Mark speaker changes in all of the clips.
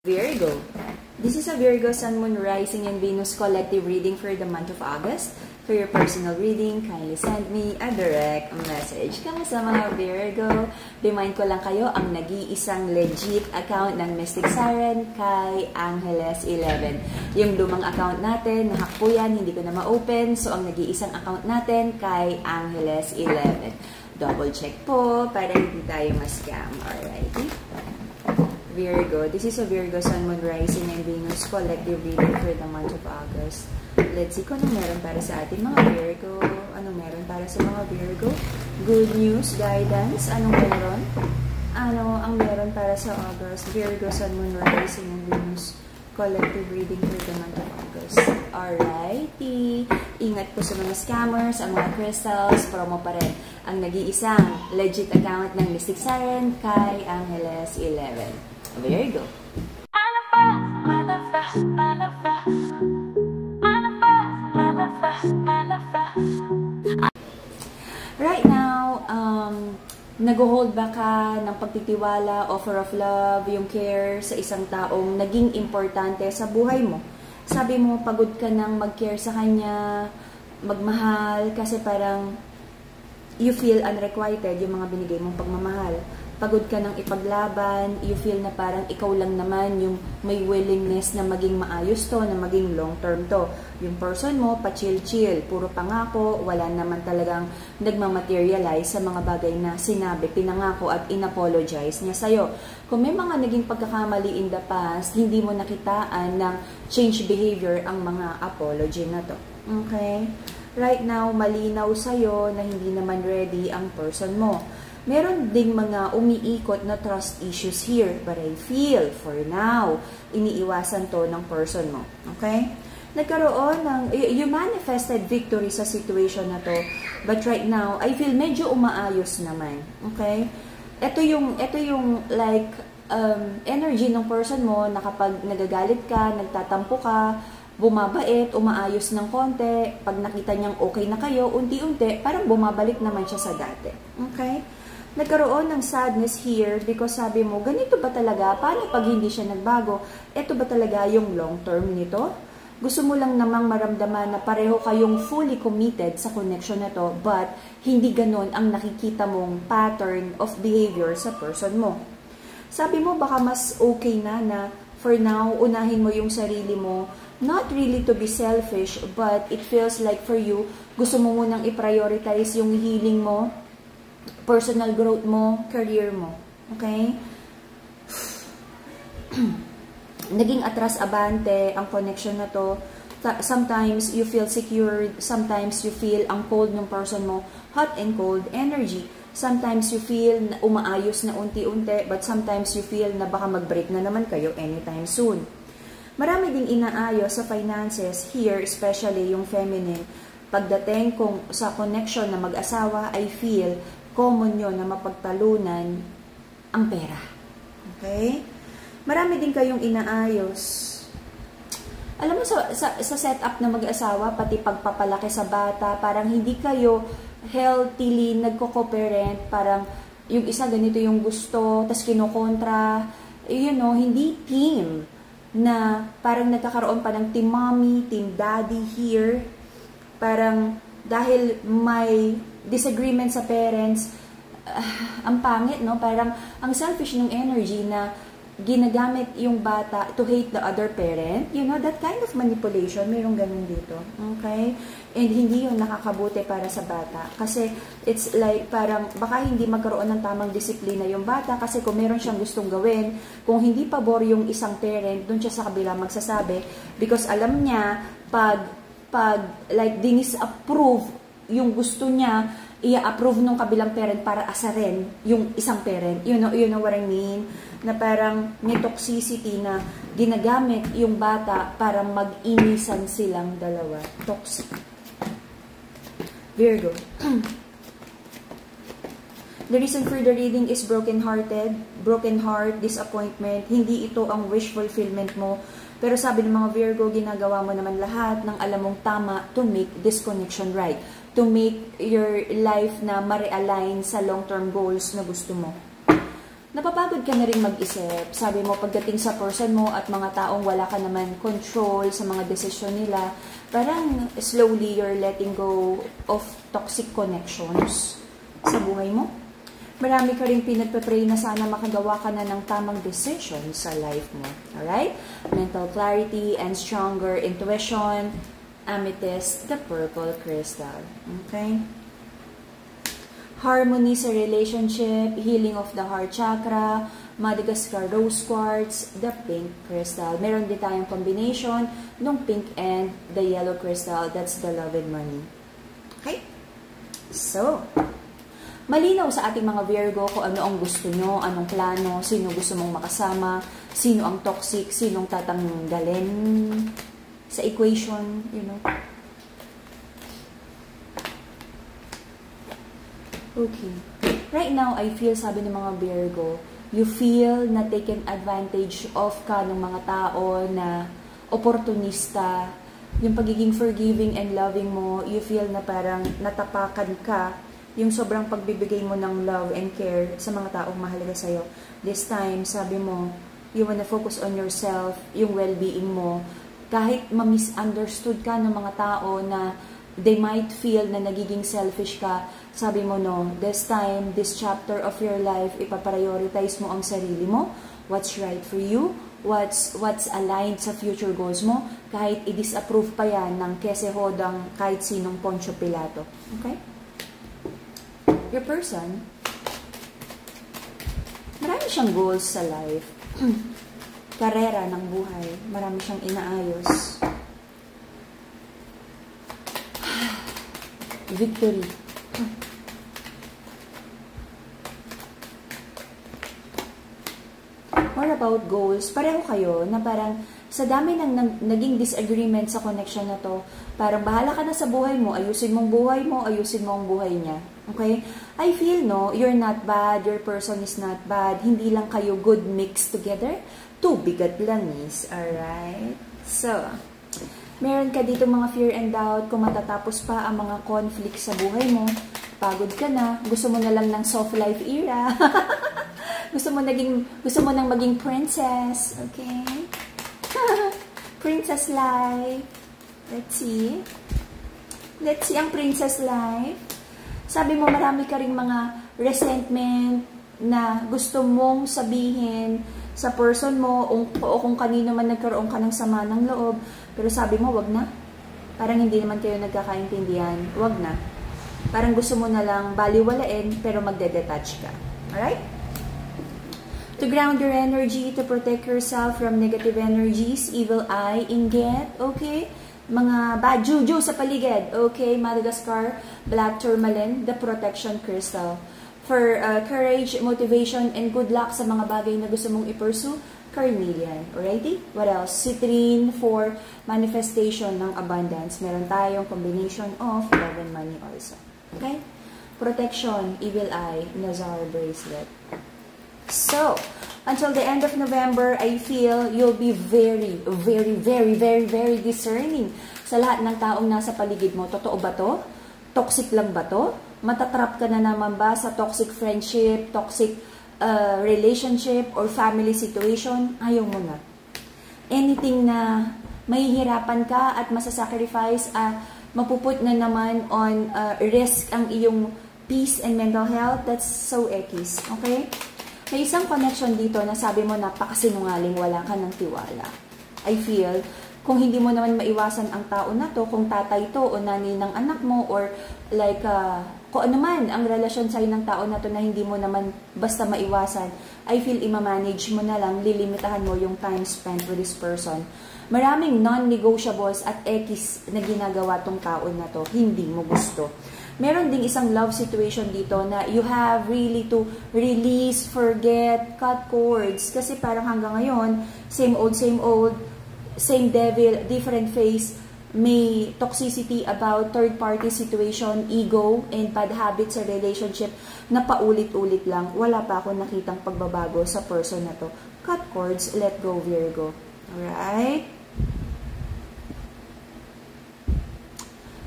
Speaker 1: Virgo. This is a Virgo Sun, Moon, Rising, and Venus collective reading for the month of August. For your personal reading, kindly send me a direct message. Kamusta mga Virgo? Remind ko lang kayo, ang nag-iisang legit account ng Mystic Siren kay Angeles11. Yung lumang account natin, nahack po yan, hindi ko na ma-open. So, ang nag-iisang account natin kay Angeles11. Double check po para hindi tayo ma-scam. Alrighty? Virgo. This is a Virgo Sun, Moon, Rising, and Venus collective reading for the month of August. Let's see kung anong meron para sa ating mga Virgo. Anong meron para sa mga Virgo? Good news, guidance. Anong meron? Ano ang meron para sa August? Virgo Sun, Moon, Rising, and Venus collective reading for the month of August. Alrighty. Ingat po sa mga scammers, ang mga crystals, promo pa rin. Ang nag-iisang legit account ng Mystic Siren kay Angeles11. Virgo. Right now, nag-hold back ka ng pagtitiwala, offer of love, yung care sa isang taong naging importante sa buhay mo. Sabi mo, pagod ka nang mag-care sa kanya, magmahal, kasi parang you feel unrequited yung mga binigay mong pagmamahal. Pagod ka nang ipaglaban, you feel na parang ikaw lang naman yung may willingness na maging maayos to, na maging long term to. Yung person mo, pa-chill-chill, puro pangako, wala naman talagang nagmamaterialize sa mga bagay na sinabi, pinangako at inapologize niya sa'yo. Kung may mga naging pagkakamali in the past, hindi mo nakitaan ng change behavior ang mga apology na to. Okay? Right now, malinaw sa'yo na hindi naman ready ang person mo. Meron ding mga umiikot na trust issues here, but I feel, for now, iniiwasan to ng person mo. Okay? Nagkaroon ng, you manifested victory sa situation na to, but right now, I feel medyo umaayos naman. Okay? Ito yung like, energy ng person mo na kapag nagagalit ka, nagtatampo ka, bumabait, umaayos ng konti, pag nakita niyang okay na kayo, unti-unti, parang bumabalik naman siya sa dati. Okay? Nagkaroon ng sadness here because sabi mo, ganito ba talaga? Paano pag hindi siya nagbago? Ito ba talaga yung long term nito? Gusto mo lang namang maramdaman na pareho kayong fully committed sa connection na to, but hindi ganon ang nakikita mong pattern of behavior sa person mo. Sabi mo, baka mas okay na for now, unahin mo yung sarili mo, not really to be selfish, but it feels like for you, gusto mo munang i-prioritize yung healing mo, personal growth mo, career mo. Okay? Naging atras-abante ang connection na to. Sometimes you feel secure, sometimes you feel ang cold ng person mo, hot and cold energy. Sometimes you feel na umaayos na unti-unti, but sometimes you feel na baka mag-break na naman kayo anytime soon. Marami ding inaayos sa finances here, especially yung feminine. Pagdating kung sa connection na mag-asawa, I feel common yun na mapagtalunan ang pera. Okay? Marami din kayong inaayos. Alam mo, sa setup na mag-asawa, pati pagpapalaki sa bata, parang hindi kayo healthily nagko-co-parent, parang yung isa ganito yung gusto, tas kinokontra, you know, hindi team na parang nagkakaroon pa ng team mommy, team daddy here, parang dahil may disagreement sa parents, ang pangit, no? Parang ang selfish ng energy na ginagamit yung bata to hate the other parent. You know, that kind of manipulation, mayroong ganun dito. Okay? And hindi yun nakakabuti para sa bata. Kasi it's like parang baka hindi magkaroon ng tamang disiplina yung bata kasi kung meron siyang gustong gawin, kung hindi pabor yung isang parent, doon siya sa kabila magsasabi because alam niya pag like dinis-approve yung gusto niya, i-approve ng kabilang parent para asarin yung isang parent. You know what I mean? Na parang may toxicity na ginagamit yung bata para mag-inisan silang dalawa. Toxic. Virgo. The reason for the reading is broken-hearted, broken heart, disappointment. Hindi ito ang wish fulfillment mo. Pero sabi ng mga Virgo, ginagawa mo naman lahat ng alam mong tama to make this connection right. To make your life na ma-realign sa long-term goals na gusto mo. napapagod ka na rin mag-isip. Sabi mo, pagdating sa person mo at mga taong wala ka naman control sa mga desisyon nila, parang slowly you're letting go of toxic connections sa buhay mo. Marami ka rin pinagpe-pray na sana makagawa ka na ng tamang decision sa life mo. Alright? Mental clarity and stronger intuition. Amethyst, the purple crystal. Okay? Harmony sa relationship, healing of the heart chakra, Madagascar rose quartz, the pink crystal. Meron din tayong combination ng pink and the yellow crystal. That's the love and money. Okay? So, malinaw sa ating mga Virgo kung ano ang gusto nyo, anong plano, sino gusto mong makasama, sino ang toxic, sinong tatanggalin sa equation, you know. Okay. Right now, I feel, sabi ng mga Virgo, you feel na taken advantage of ka ng mga tao na oportunista. Yung pagiging forgiving and loving mo, you feel na parang natapakan ka. Yung sobrang pagbibigay mo ng love and care sa mga taong mahalaga sa'yo. This time, sabi mo, you wanna focus on yourself, yung well-being mo. Kahit ma-misunderstood ka ng mga tao na they might feel na nagiging selfish ka, sabi mo, no, this time, this chapter of your life, ipaprioritize mo ang sarili mo, what's right for you, what's aligned sa future goals mo, kahit i-disapprove pa yan ng kesehodang kahit sinong Poncio Pilato. Okay? Your person, marami siyang goals sa life. Karera ng buhay, marami siyang inaayos. Victory. More about goals, pareho kayo na parang sa dami ng naging disagreement sa connection na to, parang bahala ka na sa buhay mo, ayusin mong buhay mo, ayusin mo ang buhay niya. Okay? I feel, no, you're not bad, your person is not bad, hindi lang kayo good mixed together, two bigat langis, alright? So, meron ka dito mga fear and doubt, kung matatapos pa ang mga conflict sa buhay mo, pagod ka na, gusto mo na lang ng soft life era, gusto mo nang maging princess, okay? Princess life. Let's see ang princess life. Sabi mo, marami ka ring mga resentment na gusto mong sabihin sa person mo o kung kanino man nagkaroon ka ng sama ng loob. Pero sabi mo, wag na. Parang hindi naman kayo nagkakaintindihan. Wag na. Parang gusto mo na lang baliwalain pero magde-detach ka. Alright? To ground your energy, to protect yourself from negative energies, evil eye, inggit, okay? Mga bad juju sa paligid, okay? Madagascar, black tourmaline, the protection crystal. For courage, motivation, and good luck sa mga bagay na gusto mong i-pursue, carnelian. Alrighty? What else? Citrine for manifestation ng abundance. Meron tayong combination of love and money also. Okay? Protection, evil eye, Nazar bracelet. So, until the end of November, I feel you'll be very, very, very, very, very discerning sa lahat ng taong nasa paligid mo. Totoo ba to? Toxic lang ba to? Matatrap ka na naman ba sa toxic friendship, toxic relationship, or family situation? Ayaw mo na. Anything na mahihirapan ka at masasacrifice, mapuput na naman on risk ang iyong peace and mental health, that's so ekis. Okay? May isang connection dito na sabi mo napakasinungaling, wala ka ng tiwala. I feel, kung hindi mo naman maiwasan ang tao na to, kung tatay to o nanay ng anak mo, or like, kung ano man ang relasyon sa'yo ng tao na to na hindi mo naman basta maiwasan, I feel ima-manage mo na lang, lilimitahan mo yung time spent with this person. Maraming non-negotiables at ekis na ginagawa tong tao na to, hindi mo gusto. Meron ding isang love situation dito na you have really to release, forget, cut cords. Kasi parang hanggang ngayon, same old, same devil, different face. May toxicity about third-party situation, ego, and bad habits sa relationship na paulit-ulit lang. Wala pa akong nakitang pagbabago sa person na to. Cut cords, let go, Virgo. Alright?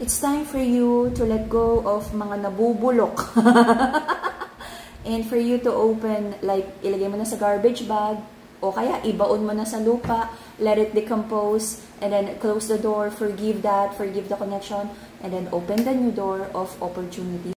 Speaker 1: It's time for you to let go of mga nabubulok And for you to open, like, ilagay mo na sa garbage bag, o kaya ibaon mo na sa lupa, let it decompose, and then close the door, forgive the connection, and then open the new door of opportunity.